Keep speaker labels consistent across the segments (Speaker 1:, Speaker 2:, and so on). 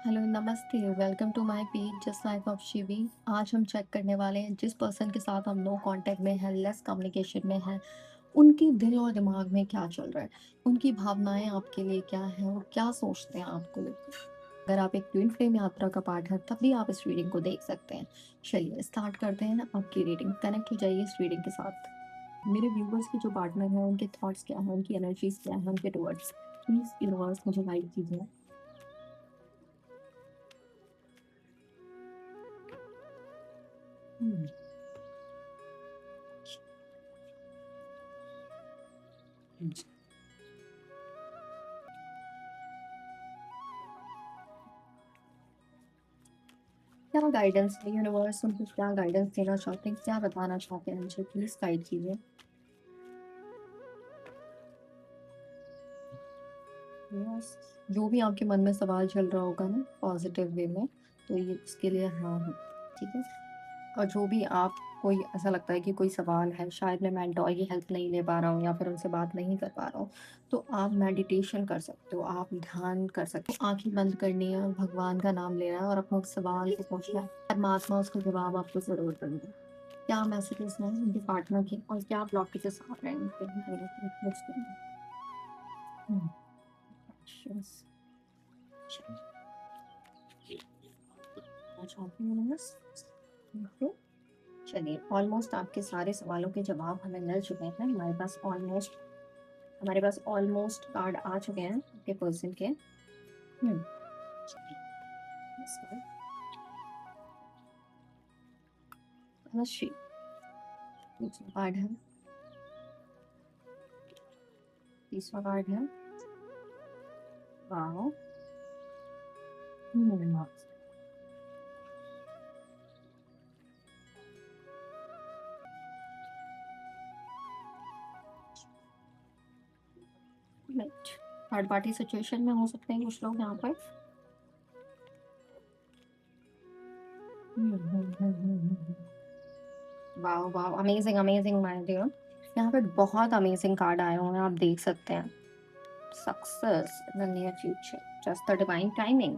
Speaker 1: Hello, नमस्ते, welcome to my page just life of Shivi. आज हम चेक करने वाले हैं जिस पर्सन के साथ हम नो कांटेक्ट में हैं, लेस कम्युनिकेशन में हैं, उनके दिल और दिमाग में क्या चल रहा है, उनकी भावनाएं आपके लिए क्या हैं और क्या सोचते हैं आपको लेकर। अगर आप एक ट्विन फ्लेम यात्रा का पार्ट है तब भी आप इस रीडिंग को देख सकते हैं। चलिए स्टार्ट करते हैं आपकी रीडिंग। कनेक्ट हो जाइए इस रीडिंग के साथ। मेरे व्यूवर्स के जो पार्टनर हैं उनके थॉट्स क्या हैं, उनकी एनर्जीज क्या हैं, उनके टुवर्ड्स प्लीज यूनिवर्स मुझे गाइड कीजिए। हम्म, क्या गाइडेंस है यूनिवर्स, उनको क्या गाइडेंस देना चाहते हैं, क्या बताना चाहते हैं मुझे, प्लीज गाइड कीजिए। यस, जो भी आपके मन में सवाल चल रहा होगा ना पॉजिटिव वे में, तो ये इसके लिए हाँ है। ठीक है। और जो भी आप कोई ऐसा लगता है कि कोई सवाल है, शायद मैं मेंटोर की हेल्प नहीं ले पा रहा हूँ या फिर उनसे बात नहीं कर पा रहा हूँ, तो आप मेडिटेशन कर सकते हो, आप ध्यान कर सकते हो, आंखें बंद करनी है, भगवान का नाम लेना है और अपने उस सवाल को पूछना है। परमात्मा उसका जवाब आपको जरूर देंगे। क्या मैसेजेस हैं उनके पार्टनर के और क्या ब्लॉकेजेस आ रहे हैं उनके पूछते हैं। हम्म, yes, चलिए, मैं चाहती हूँ बस, thank you। चलिए ऑलमोस्ट आपके सारे सवालों के जवाब हमें मिल चुके हैं। हमारे पास ऑलमोस्ट कार्ड आ चुके हैं आपके पर्सन के। चलिए, this one, धनुषी, दूसरा कार्ड है, तीसरा कार्ड है, wow, hmm, right. Third party situation में हो सकते हैं कुछ लोग यहाँ पर। Wow wow, amazing amazing my dear. यहाँ पे बहुत अमेजिंग कार्ड आए हुए हैं, आप देख सकते हैं। Success in the near future, just the divine timing.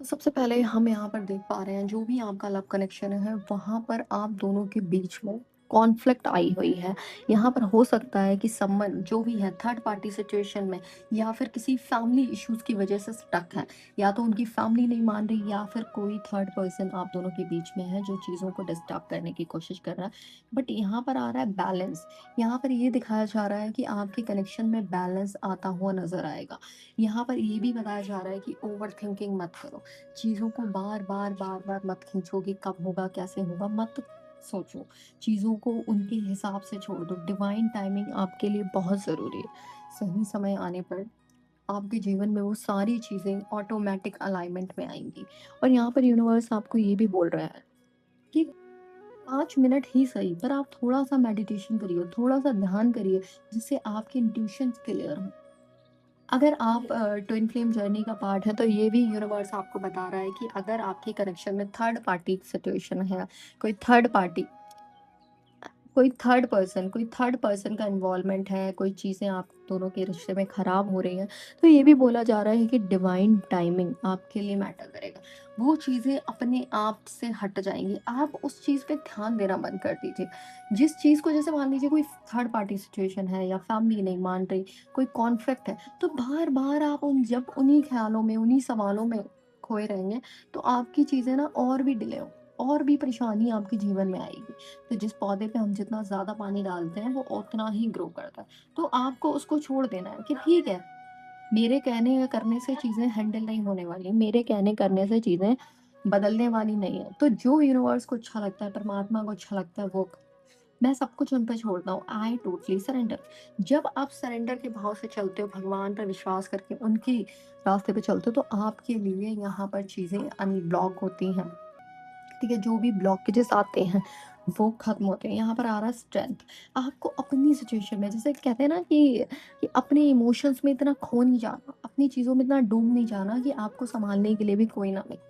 Speaker 1: तो सबसे पहले हम यहाँ पर देख पा रहे हैं जो भी आपका लव कनेक्शन है वहां पर आप दोनों के बीच में कॉन्फ्लिक्ट आई हुई है। यहाँ पर हो सकता है कि संबंध जो भी है थर्ड पार्टी सिचुएशन में या फिर किसी फैमिली इश्यूज की वजह से स्टक है, या तो उनकी फैमिली नहीं मान रही या फिर कोई थर्ड पर्सन आप दोनों के बीच में है जो चीज़ों को डिस्टर्ब करने की कोशिश कर रहा है। बट यहाँ पर आ रहा है बैलेंस। यहाँ पर ये दिखाया जा रहा है कि आपके कनेक्शन में बैलेंस आता हुआ नजर आएगा। यहाँ पर ये भी बताया जा रहा है कि ओवर थिंकिंग मत करो, चीज़ों को बार बार मत खींचो कि कब होगा कैसे होगा, मत सोचो। चीज़ों को उनके हिसाब से छोड़ दो। डिवाइन टाइमिंग आपके लिए बहुत ज़रूरी है। सही समय आने पर आपके जीवन में वो सारी चीज़ें ऑटोमेटिक अलाइनमेंट में आएंगी। और यहाँ पर यूनिवर्स आपको ये भी बोल रहा है कि 5 मिनट ही सही पर आप थोड़ा सा मेडिटेशन करिए, थोड़ा सा ध्यान करिए, जिससे आपके इंट्यूशन क्लियर हो। अगर आप ट्विन फ्लेम जर्नी का पार्ट है तो ये भी यूनिवर्स आपको बता रहा है कि अगर आपके कनेक्शन में थर्ड पार्टी सिचुएशन है, कोई थर्ड पार्टी, कोई थर्ड पर्सन का इन्वॉल्वमेंट है, कोई चीज़ें आप दोनों के रिश्ते में खराब हो रही हैं, तो ये भी बोला जा रहा है कि डिवाइन टाइमिंग आपके लिए मैटर करेगा। वो चीज़ें अपने आप से हट जाएंगी, आप उस चीज़ पे ध्यान देना बंद कर दीजिए। जिस चीज़ को, जैसे मान लीजिए कोई थर्ड पार्टी सिचुएशन है या फैमिली नहीं मान रही, कोई कॉन्फ्लिक्ट है, तो बार बार आप उन जब उन्हीं ख्यालों में उन्हीं सवालों में खोए रहेंगे, तो आपकी चीज़ें ना और भी डिले हो, और भी परेशानी आपके जीवन में आएगी। तो जिस पौधे पे हम जितना ज़्यादा पानी डालते हैं वो उतना ही ग्रो करता है। तो आपको उसको छोड़ देना है कि ठीक है, मेरे कहने या करने से चीज़ें हैंडल नहीं होने वाली, मेरे कहने करने से चीज़ें बदलने वाली नहीं है। तो जो यूनिवर्स को अच्छा लगता है, परमात्मा को अच्छा लगता है, वो मैं सब कुछ उन पे छोड़ता हूँ। I totally surrender. जब आप सरेंडर के भाव से चलते हो, भगवान पर विश्वास करके उनकी रास्ते पे चलते हो, तो आपके लिए यहाँ पर चीज़ें अनब्लॉक होती हैं। ठीक है, जो भी ब्लॉकेजेस आते हैं वो खत्म होते हैं। यहाँ पर आ रहा है स्ट्रेंथ। आपको अपनी सिचुएशन में, जैसे कहते हैं ना कि अपने इमोशंस में इतना खो नहीं जाना, अपनी चीज़ों में इतना डूब नहीं जाना कि आपको संभालने के लिए भी कोई ना मिले।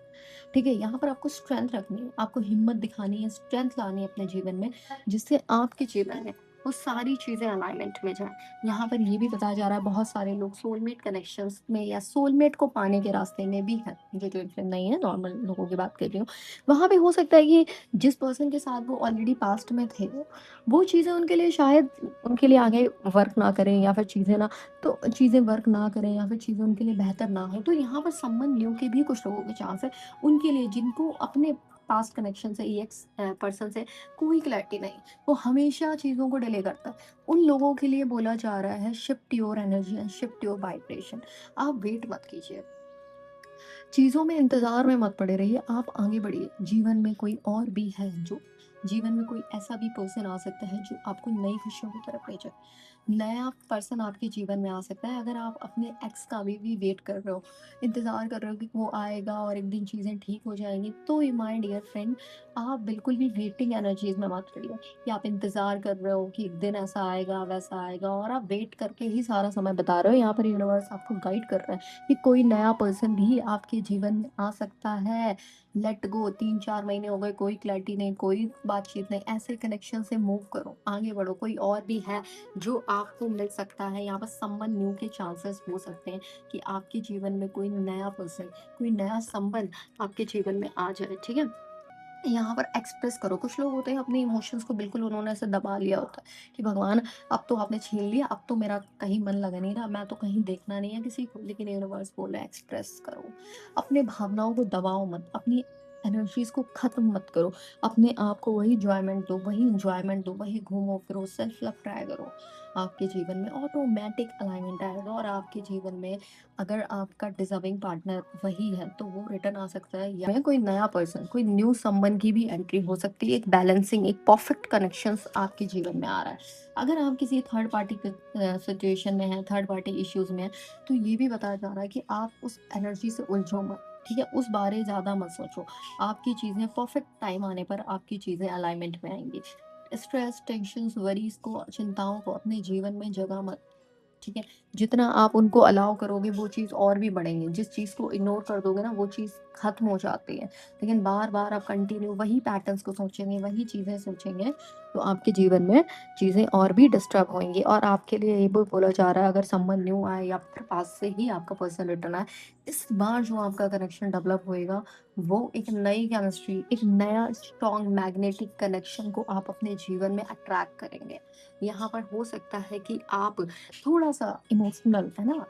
Speaker 1: ठीक है, यहाँ पर आपको स्ट्रेंथ रखनी है, आपको हिम्मत दिखानी है, स्ट्रेंथ लानी है अपने जीवन में, जिससे आपके जीवन में वो सारी चीज़ें अलाइनमेंट में जाएँ। यहाँ पर ये भी बताया जा रहा है बहुत सारे लोग सोलमेट कनेक्शंस में या सोलमेट को पाने के रास्ते में भी हैं, जो ट्विन नहीं है, नॉर्मल लोगों की बात कर रही हूँ। वहाँ पे हो सकता है कि जिस पर्सन के साथ वो ऑलरेडी पास्ट में थे, वो चीज़ें उनके लिए शायद उनके लिए आगे वर्क ना करें, या फिर चीज़ें ना, तो चीज़ें वर्क ना करें या फिर चीज़ें उनके लिए बेहतर ना हो। तो यहाँ पर संबंध न्यू के भी कुछ लोगों के चांस है, उनके लिए जिनको अपने पास्ट कनेक्शन से, एक्स पर्सन से कोई क्लैरिटी नहीं, वो हमेशा चीज़ों को डिले करता है। उन लोगों के लिए बोला जा रहा है shift your energy and shift your vibration. आप वेट मत कीजिए, चीज़ों में इंतज़ार में मत पड़े रहिए, आप आगे बढ़िए। जीवन में कोई और भी है, जो जीवन में कोई ऐसा भी पर्सन आ सकता है जो आपको नई खुशियों की तरफ ले जाए। नया पर्सन आपके जीवन में आ सकता है। अगर आप अपने एक्स का अभी भी वेट कर रहे हो, इंतज़ार कर रहे हो कि वो आएगा और एक दिन चीज़ें ठीक हो जाएँगी, तो माय डियर फ्रेंड, आप बिल्कुल भी वेटिंग एनर्जीज़ में मत रहिए कि आप इंतज़ार कर रहे हो कि एक दिन ऐसा आएगा, वैसा आएगा, और आप वेट करके ही सारा समय बिता रहे हो। यहाँ पर यूनिवर्स आपको गाइड कर रहा है कि कोई नया पर्सन भी आपके जीवन में आ सकता है। लेट गो, 3-4 महीने हो गए, कोई क्लैरिटी नहीं, कोई बातचीत नहीं, ऐसे कनेक्शन से मूव करो, आगे बढ़ो। कोई और भी है जो आपको मिल सकता है। यहाँ पर संबंध न्यू के चांसेस हो सकते हैं कि आपके जीवन में कोई नया पर्सन, कोई नया संबंध आपके जीवन में आ जाए, ठीक है? यहाँ पर एक्सप्रेस करो। कुछ लोग होते हैं अपने इमोशंस को बिल्कुल उन्होंने ऐसे दबा लिया होता है कि भगवान, अब तो आपने छीन लिया, अब तो मेरा कहीं मन लग नहीं रहा, मैं तो कहीं देखना नहीं है किसी को। लेकिन यूनिवर्स बोल रहा है एक्सप्रेस करो, अपने भावनाओं को दबाओ मत, अपनी एनर्जीज को खत्म मत करो, अपने आप को वही इंजॉयमेंट दो, वही इंजॉयमेंट दो, वही घूमो फिरो, सेल्फ लव ट्राई करो। आपके जीवन में ऑटोमेटिक अलाइनमेंट आएगा, और आपके जीवन में अगर आपका डिजर्विंग पार्टनर वही है तो वो रिटर्न आ सकता है, या कोई नया पर्सन, कोई न्यू संबंध की भी एंट्री हो सकती है। एक बैलेंसिंग, एक परफेक्ट कनेक्शंस आपके जीवन में आ रहा है। अगर आप किसी थर्ड पार्टी सिचुएशन में है, थर्ड पार्टी इश्यूज में है, तो ये भी बताया जा रहा है कि आप उस एनर्जी से उलझो मत, ठीक है? उस बारे ज्यादा मत सोचो। आपकी चीजें परफेक्ट टाइम आने पर आपकी चीजें अलाइनमेंट में आएंगी। स्ट्रेस, टेंशन, वरीज को, चिंताओं को अपने जीवन में जगह मत, ठीक है? जितना आप उनको अलाउ करोगे वो चीज़ और भी बढ़ेंगी। जिस चीज़ को इग्नोर कर दोगे ना, वो चीज़ खत्म हो जाती है। लेकिन बार-बार आप कंटिन्यू वही पैटर्न्स को सोचेंगे, वही चीज़ें सोचेंगे, तो आपके जीवन में चीज़ें और भी डिस्टर्ब होंगी। और आपके लिए ये भी बोला जा रहा है, अगर संबंध न्यू आए या फिर पास से ही आपका पर्सन रिटर्न आए, इस बार जो आपका कनेक्शन डेवलप होएगा, वो एक नई केमिस्ट्री, एक नया स्ट्रॉन्ग मैग्नेटिक कनेक्शन को आप अपने जीवन में अट्रैक्ट करेंगे। यहाँ पर हो सकता है कि आप थोड़ा-सा इमोशनल, है ना?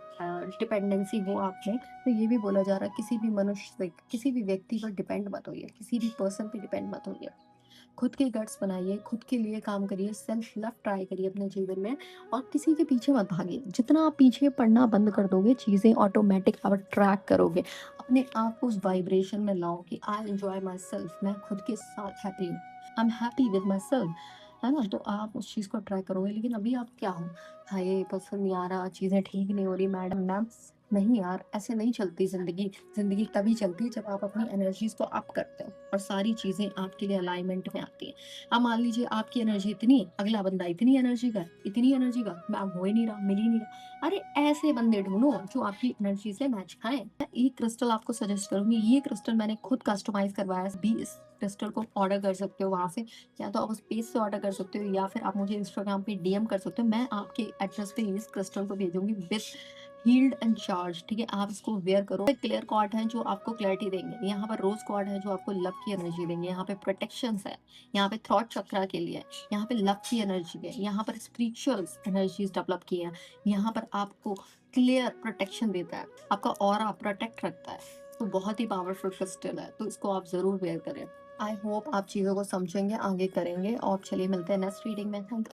Speaker 1: डिपेंडेंसी हो आप में, तो ये भी बोला जा रहा है किसी भी मनुष्य पे, किसी भी व्यक्ति पर डिपेंड मत होइए, किसी भी पर्सन पे डिपेंड मत होइए। खुद के गट्स बनाइए, खुद के लिए काम करिए, सेल्फ लव ट्राई करिए अपने जीवन में, और किसी के पीछे मत भागिए। जितना आप पीछे पड़ना बंद कर दोगे, चीज़ें ऑटोमैटिक आप ट्रैक करोगे। अपने आप को उस वाइब्रेशन में लाओ कि आई एन्जॉय माई सेल्फ, मैं खुद के साथ हैप्पी हूँ। I am happy with my self, है ना? तो आप उस चीज़ को ट्राई करोगे। लेकिन अभी आप क्या हो? हाय, पसंद नहीं आ रहा, चीज़ें ठीक नहीं हो रही मैडम, मैम। नहीं यार, ऐसे नहीं चलती ज़िंदगी। ज़िंदगी तभी चलती है जब आप अपनी एनर्जीज़ को अप करते हो और सारी चीज़ें आपके लिए अलाइनमेंट में आती हैं। अब मान लीजिए आपकी एनर्जी इतनी है, अगला बंदा इतनी एनर्जी का, मैम हो ही नहीं रहा, मिल ही नहीं रहा। अरे ऐसे बंदे ढूँढो जो आपकी एनर्जी से मैच खाएँ। मैं एक क्रिस्टल आपको सजेस्ट करूँगी, ये क्रिस्टल मैंने खुद कस्टमाइज़ करवाया है। भी इस क्रिस्टल को ऑर्डर कर सकते हो वहाँ से, या तो आप उस पेज से ऑर्डर कर सकते हो, या फिर आप मुझे इंस्टाग्राम पे डीएम कर सकते हो। मैं आपके एड्रेस पे इस क्रिस्टल को भेजूँगी विद हील्ड एंड चार्ज, ठीक है? आप इसको वेयर करो। क्लियर कॉर्ड हैं जो आपको क्लैरिटी देंगे, यहाँ पर रोज कॉर्ड है जो आपको लव की एनर्जी देंगे, यहाँ पे प्रोटेक्शंस है, यहाँ पे थ्रॉट चक्रा के लिए, यहाँ पे लव की एनर्जी है, यहाँ पर स्पिरिचुअल एनर्जीज डेवलप की है, यहाँ पर आपको क्लियर प्रोटेक्शन देता है, आपका ऑरा प्रोटेक्ट रखता है। तो बहुत ही पावरफुल क्रिस्टल है, तो इसको आप जरूर वेयर करें। आई होप आप चीज़ों को समझेंगे, आगे करेंगे। और चलिए मिलते हैं नेक्स्ट रीडिंग में। थैंक